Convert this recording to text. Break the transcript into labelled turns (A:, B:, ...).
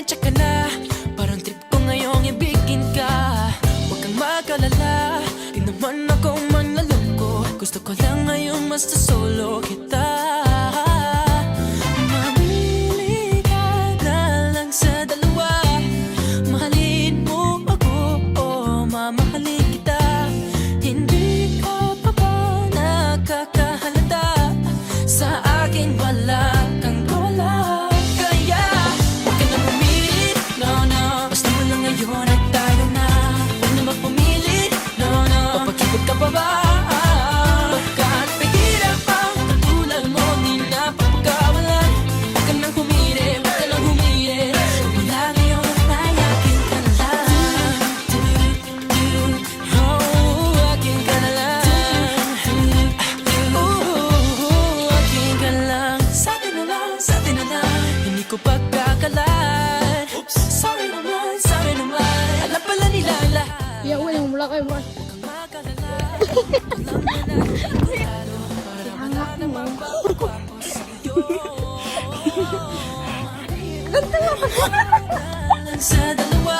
A: pasensya ka na. Parang trip ko ngayong ibigin ka. Huwag kang mag-alala, di naman ako manlaloko. Gusto ko lang ngayon mas solo kita. Mamili ka na lang sa dalawa. Mahalin mo ako o mamahalin kita. Hindi ka pa ba nakakahalata? Sa akin wala kang wala. Kaya huwag ka na pumili, no no. Basta mo lang ngayon at tayo na. Huwag na magpumili, no no. Papakipot ka pa ba? Pagkat pahirap ang katulad mo, di na papagawalan. Huwag ka nang humiri, huwag ka nang humiri. Mula ngayon ay akin ka na lang. Oh, akin ka na lang. Akin ka lang. Sa atin na lang, sa atin na lang. Hindi ko pagkakalat. Sorry naman, sorry naman. Alam pala nila lahat.
B: Ya, wala mula kayo mo. Hangak mo.
A: Sa dalawa